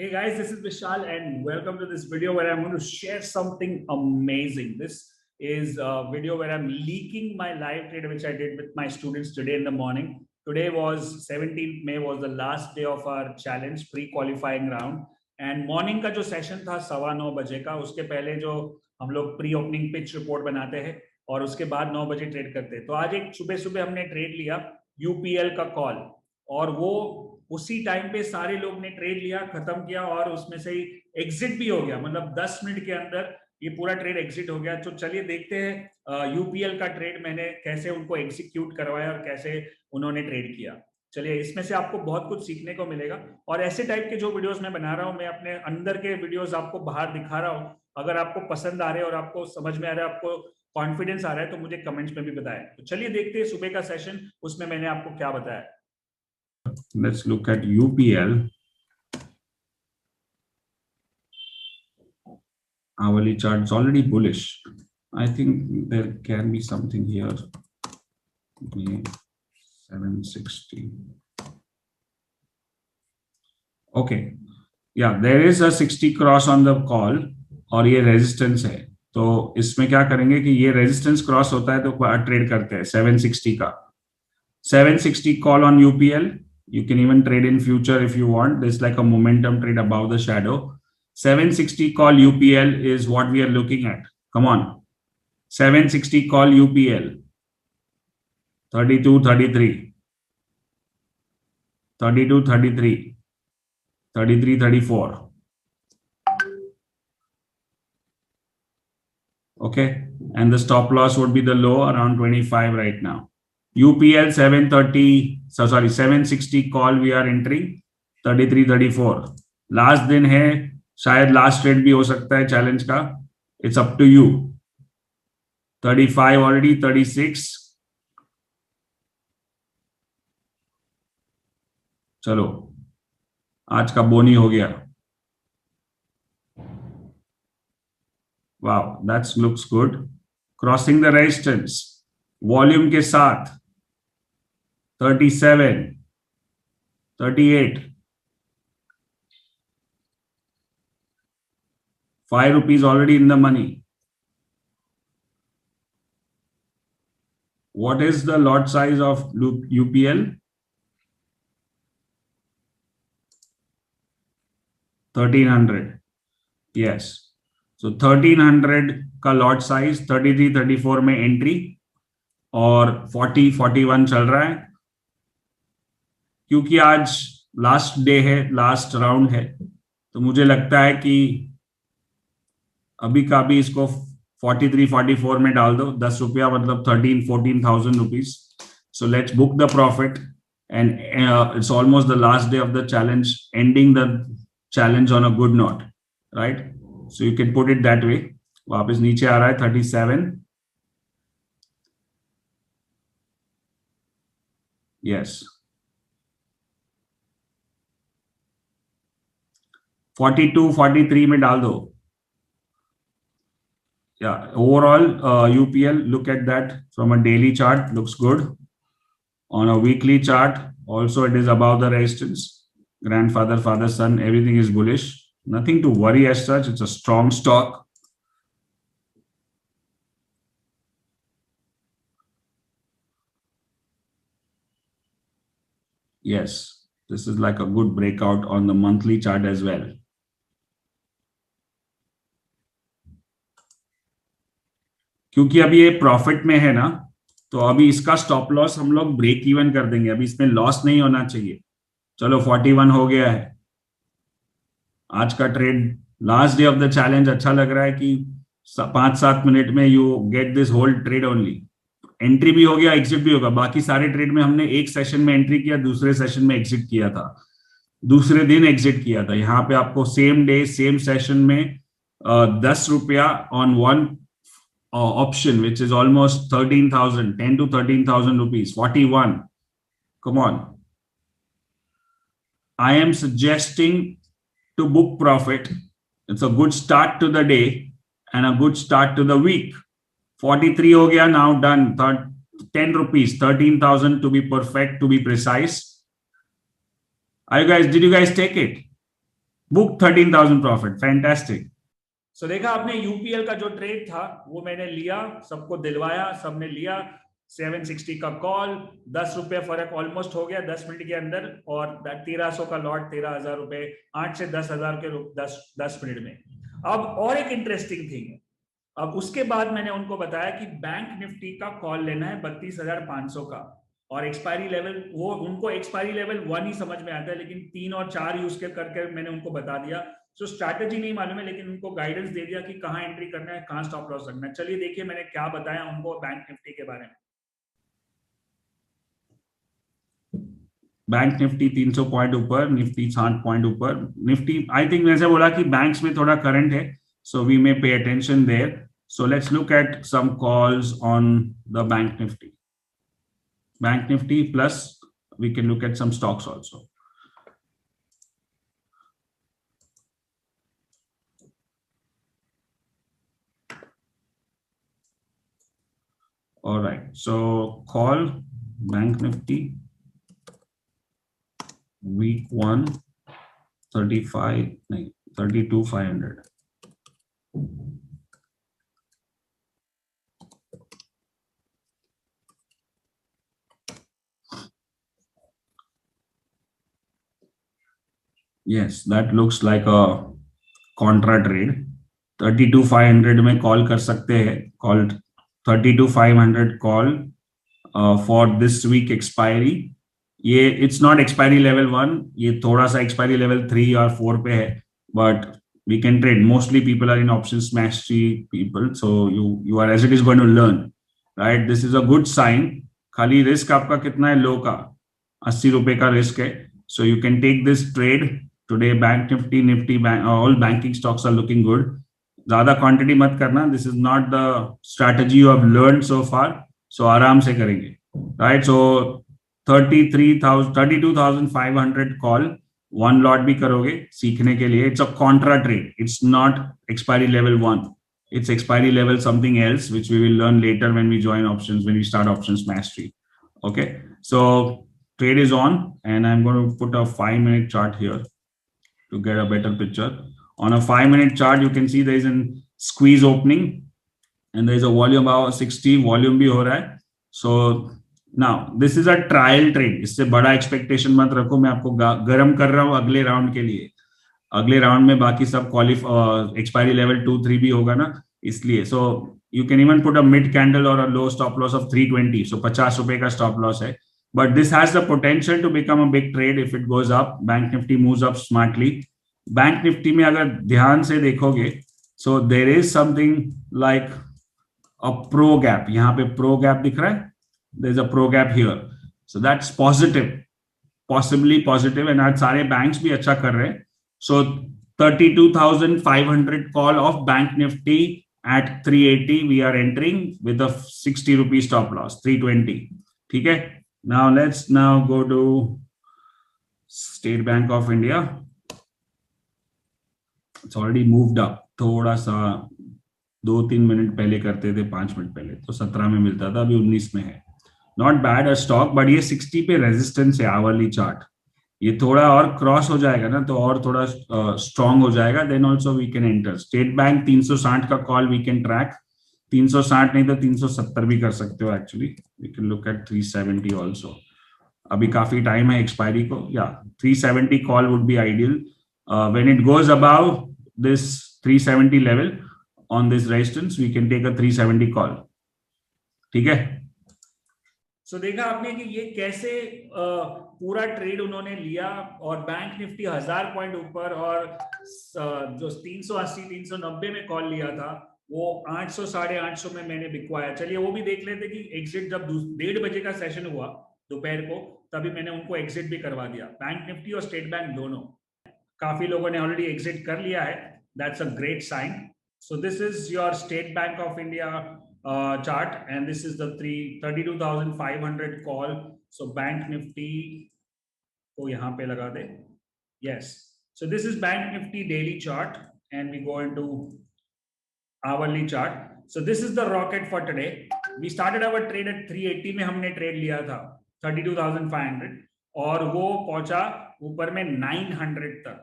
Hey guys, this is Vishal and welcome to this video where I'm going to share something amazing. This is a video where I'm leaking my live trade which I did with my students today in the morning. Today was 17th May was the last day of our challenge pre-qualifying round and morning का जो session था 9:15 का उसके पहले जो हम लोग pre opening pitch report बनाते हैं और उसके बाद 9 बजे ट्रेड करते हैं। तो आज एक सुबह सुबह हमने ट्रेड लिया यूपीएल का कॉल और वो उसी टाइम पे सारे लोग ने ट्रेड लिया खत्म किया और उसमें से ही एग्जिट भी हो गया। मतलब 10 मिनट के अंदर ये पूरा ट्रेड एग्जिट हो गया। तो चलिए देखते हैं यूपीएल का ट्रेड मैंने कैसे उनको एग्जीक्यूट करवाया और कैसे उन्होंने ट्रेड किया। चलिए इसमें से आपको बहुत कुछ सीखने को मिलेगा और ऐसे टाइप के जो वीडियोस मैं बना रहा हूँ मैं अपने अंदर के वीडियोस आपको बाहर दिखा रहा हूँ। अगर आपको पसंद आ रहे हैं और आपको समझ में आ रहा है, आपको कॉन्फिडेंस आ रहा है तो मुझे कमेंट्स में भी बताएं। तो चलिए देखते हैं सुबह का सेशन, उसमें मैंने आपको क्या बताया। Let's look at UPL. Hourly chart is already bullish. I think there can be something here. 760. Okay. Yeah, there is a 60 cross on the call और ये रेजिस्टेंस है। तो इसमें क्या करेंगे कि ये रेजिस्टेंस क्रॉस होता है तो ट्रेड करते हैं 760 का। 760 call on UPL. You can even trade in future if you want. There's like a momentum trade above the shadow. 760 call UPL is what we are looking at. Come on. 760 call UPL. 32, 33. 32, 33. 33, 34. Okay. And the stop loss would be the low around 25 right now. UPL 730, so sorry, 760 call we are entering 33, 34. Last दिन है, शायद last trade भी हो सकता है challenge का. It's up to you. 35 already, 36. चलो आज का बोनी हो गया. Wow, that's looks good. Crossing the resistance volume के साथ. 37, 38, ₹5 already in the money. What is the lot size of UPL? 1300. Yes. So 1300 का lot size, 33, 34 में एंट्री और 40, 41 चल रहा है. क्योंकि आज लास्ट डे है, लास्ट राउंड है, तो मुझे लगता है कि अभी का भी इसको 43, 44 में डाल दो. ₹10 मतलब 13,000-14,000 rupees. So let's book the profit and it's almost the last day of the challenge, ending the challenge on a good note, right? So you can put it that way. वापस नीचे आ रहा है 37. यस. 42, 43 में डाल दो. Yeah, overall UPL, look at that from a daily chart, looks good. On a weekly chart also it is above the resistance. Grandfather, father, son, everything is bullish. Nothing to worry as such. It's a strong stock. Yes, this is like a good breakout on the monthly chart as well. क्योंकि अभी ये profit में है ना, तो अभी इसका stop loss हम लोग ब्रेक इवन कर देंगे. अभी इसमें लॉस नहीं होना चाहिए. चलो 41 हो गया है. आज का trade, last day of the challenge. अच्छा लग रहा है कि 5-7 मिनट में you get this whole trade only. Entry भी हो गया, एग्जिट भी होगा. बाकी सारे ट्रेड में हमने एक सेशन में एंट्री किया, दूसरे सेशन में एग्जिट किया था, दूसरे दिन एग्जिट किया था. यहाँ पे आपको सेम डे सेम सेशन में ₹10 on one option, which is almost 13,000, 10 to 13,000 rupees. 41. Come on. I am suggesting to book profit. It's a good start to the day and a good start to the week. 43 ho gaya, now done. 10 rupees, 13,000 to be perfect, to be precise. Did you guys take it? Book 13,000 profit, fantastic. So देखा आपने, UPL का जो trade था वो मैंने लिया, सबको दिलवाया, सबने लिया। 760 का कॉल, 10 रुपए फर्क ऑलमोस्ट हो गया 10 मिनट के अंदर, और 1300 का लॉट, 13,000 रुपए, 8 से 10,000 के 10 मिनट में। अब और एक इंटरेस्टिंग थिंग है, अब उसके बाद मैंने उनको बताया कि बैंक निफ्टी का कॉल लेना है 32,500 का, और एक्सपायरी लेवल, वो उनको एक्सपायरी लेवल 1 ही समझ में आता है, लेकिन 3 और 4 यूज करके मैंने उनको बता दिया। सो स्ट्रैटेजी नहीं मालूम है, लेकिन उनको गाइडेंस दे दिया कि कहाँ एंट्री करना है, कहाँ स्टॉप लॉस रखना है। चलिए देखिए मैंने क्या बताया उनको बैंक निफ्टी के बारे में। बैंक निफ्टी 300 पॉइंट ऊपर, निफ्टी 60 पॉइंट ऊपर। निफ्टी आई थिंक जैसे बोला कि बैंक्स में थोड़ा करंट है, सो we may pay attention there. So let's look at some calls on the Bank Nifty. Bank Nifty plus we can look at some stocks also. All right, so call Bank Nifty week 1 32,500. Yes, that looks like a contra trade. 32,500 में call कर सकते हैं, call 32,500 call for this week expiry. ये it's not expiry level 1, ये थोड़ा सा expiry level 3 और 4 पे है, but we can trade. Mostly people are in options mastery people, so you are as it is going to learn, right? This is a good sign. खाली risk आपका कितना है, लो का 80 रुपए का रिस्क है, so you can take this trade today. Bank Nifty, all banking stocks are looking good. ज्यादा quantity मत करना, this is not the strategy you have learn so far, so आराम से करेंगे, राइट? सो 32,500 कॉल, 1 लॉट भी करोगे सीखने के लिए। It's a Contra trade, it's not expiry level 1, it's expiry level something else which we will learn later when we join options, when we start options mastery. Okay, so trade is on, and I'm going to put a 5-minute chart here to get a better picture. On a 5-minute chart you can see there is a squeeze opening and there is a volume about 60, volume भी हो रहा है. So now this is a trial trade, इससे बड़ा expectation मत रखो, मैं आपको गर्म कर रहा हूँ अगले राउंड के लिए। अगले राउंड में बाकी सब एक्सपायरी लेवल 2-3 भी होगा ना, इसलिए। So you can even put a mid candle और a low stop loss of 320, so 50 रुपए का स्टॉप लॉस है, but this has the potential to become a big trade if it goes up. Bank Nifty moves up smartly. Bank Nifty में अगर ध्यान से देखोगे, so there is something like a pro gap, यहाँ पे pro gap दिख रहा है, there is a pro gap here, so that's positive, possibly positive, and आज सारे बैंक्स भी अच्छा कर रहे हैं। So 32,500 call of Bank Nifty at 380. We are entering with a 60 rupee stop loss, 320. ठीक है? Now let's now go to State Bank of India. It's already moved up. थोड़ा सा 2-3 मिनट पहले करते थे, 5 मिनट पहले तो 17 में मिलता था, अभी 19 में है। Not bad a stock, but ये 60 पे रेजिस्टेंस है, आवरली चार्ट। ये थोड़ा और क्रॉस हो जाएगा ना तो और थोड़ा स्ट्रॉन्ग हो जाएगा, then also we can enter. State Bank 360 का कॉल वी कैन ट्रैक, 360 नहीं तो 370 भी कर सकते हो actually. We can look at 370 also, अभी काफी टाइम है एक्सपायरी को, या 370 call would be ideal. When it goes above this 370 level on this resistance, we can take a 370 call. ठीक है? सो देखा आपने कि ये कैसे पूरा ट्रेड उन्होंने लिया, और बैंक निफ्टी 1000 पॉइंट ऊपर, और जो 380 390 में कॉल लिया था वो 800 850 में मैंने बिकवाया। चलिए वो भी देख लेते कि एग्जिट जब 1:30 बजे का सेशन हुआ दोपहर को, तभी मैंने उनको एग्जिट भी करवा दिया, बैंक निफ्टी और स्टेट बैंक दोनों। काफी लोगों ने ऑलरेडी एग्जिट कर लिया है, that's a great sign. So this is your State Bank of India chart, and this is the 32,500 call. So bank nifty को यहाँ पे लगा दे, yes, so this is bank nifty daily chart, and we go into hourly chart. So this is the rocket for today. We started our trade at 380 में हमने trade लिया था 32,500, और वो पहुंचा ऊपर में 900 तक,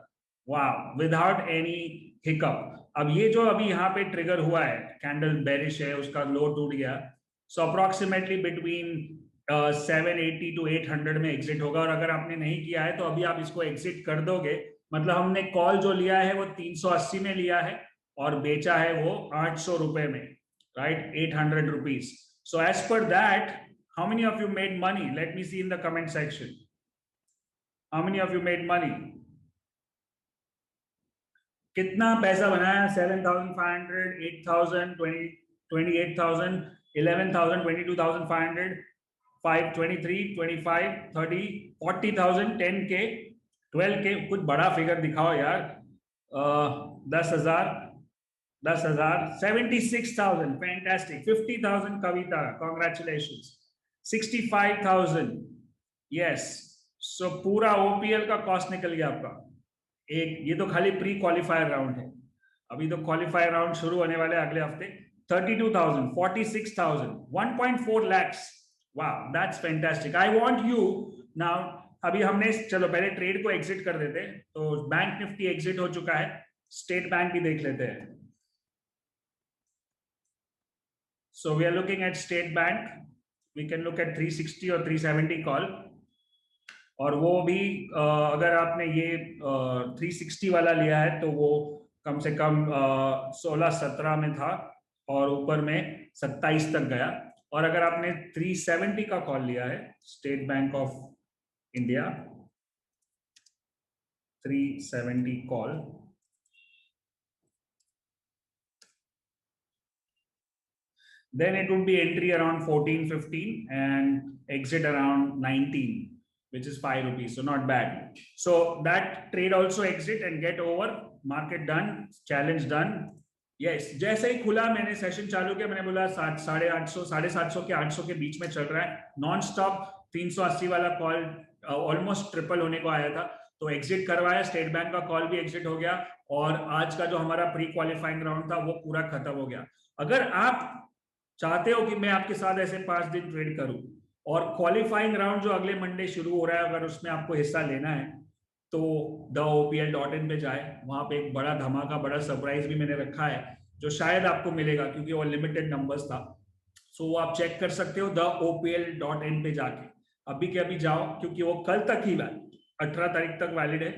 वाह, विदाउट एनी हिकअप। अब ये जो अभी यहाँ पे ट्रिगर हुआ है, कैंडल बेरिश है, उसका लो टूट गया, सो अप्रोक्सीमेटली बिटवीन 780 टू 800 में एग्जिट होगा। और अगर आपने नहीं किया है तो अभी आप इसको एग्जिट कर दोगे, मतलब हमने कॉल जो लिया है वो 380 में लिया है और बेचा है वो 800 रुपए में, right, 800 rupees. So as per that, how many of you made money? Let me see in the comment section, how many of you made money? कितना पैसा बनाया? 7,500, 8,000, 28,000, 11,000, 22,500, 5, 23, 25, 30, 40,000, 10K, 12K। कुछ बड़ा फिगर दिखाओ यार। 10,000, 10,000, 76,000, फैंटास्टिक। 50,000 कविता, कॉन्ग्रेचुलेशन। 65,000, यस। सो पूरा ओपीएल का cost निकल गया आपका। एक ये तो खाली प्री क्वालिफायर राउंड है, अभी तो क्वालिफायर राउंड शुरू होने वाले अगले हफ्ते। 32,000, 46,000, 1.4 lakhs। वाह, that's fantastic. I want you now, अभी हमने, चलो पहले ट्रेड को एग्जिट कर देते हैं। तो बैंक निफ्टी एग्जिट हो चुका है, स्टेट बैंक भी देख लेते हैं। So we are looking at State Bank, we can look at 360 और 370 कॉल। और वो भी अगर आपने ये 360 वाला लिया है तो वो कम से कम 16-17 में था और ऊपर में 27 तक गया। और अगर आपने 370 का कॉल लिया है, state Bank of India 370 call, then it would be entry around 14-15 and exit around 19, which is 5 rupees, so not bad. So that trade also exit and get over, market done, challenge done. Yes, जैसे ही खुला मैंने session चालू किया, मैंने बोला 850, 750 के 800 के बीच में चल रहा है, नॉन स्टॉप। 380 वाला कॉल ऑलमोस्ट ट्रिपल होने को आया था, तो एग्जिट करवाया। स्टेट बैंक का कॉल भी एग्जिट हो गया और आज का जो हमारा प्री क्वालिफाइंग राउंड था वो पूरा खत्म हो गया। अगर आप चाहते हो कि मैं आपके साथ ऐसे 5 दिन ट्रेड करूं और क्वालिफाइंग राउंड जो अगले मंडे शुरू हो रहा है, अगर उसमें आपको हिस्सा लेना है तो theopl.in पे जाए, वहां पे एक बड़ा धमाका, बड़ा सरप्राइज भी मैंने रखा है जो शायद आपको मिलेगा क्योंकि वो लिमिटेड नंबर्स था। सो वो आप चेक कर सकते हो theopl.in पे जाके, अभी के अभी जाओ क्योंकि वो कल तक ही 18 तारीख तक वैलिड है।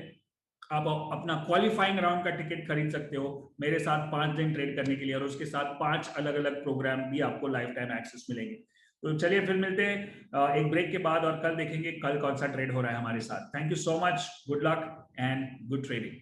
आप अपना क्वालिफाइंग राउंड का टिकट खरीद सकते हो मेरे साथ 5 दिन ट्रेड करने के लिए, और उसके साथ 5 अलग अलग प्रोग्राम भी आपको लाइफ टाइम एक्सेस मिलेंगे। तो चलिए फिर मिलते हैं एक ब्रेक के बाद और कल देखेंगे कल कौन सा ट्रेड हो रहा है हमारे साथ। Thank you so much, good luck and good trading.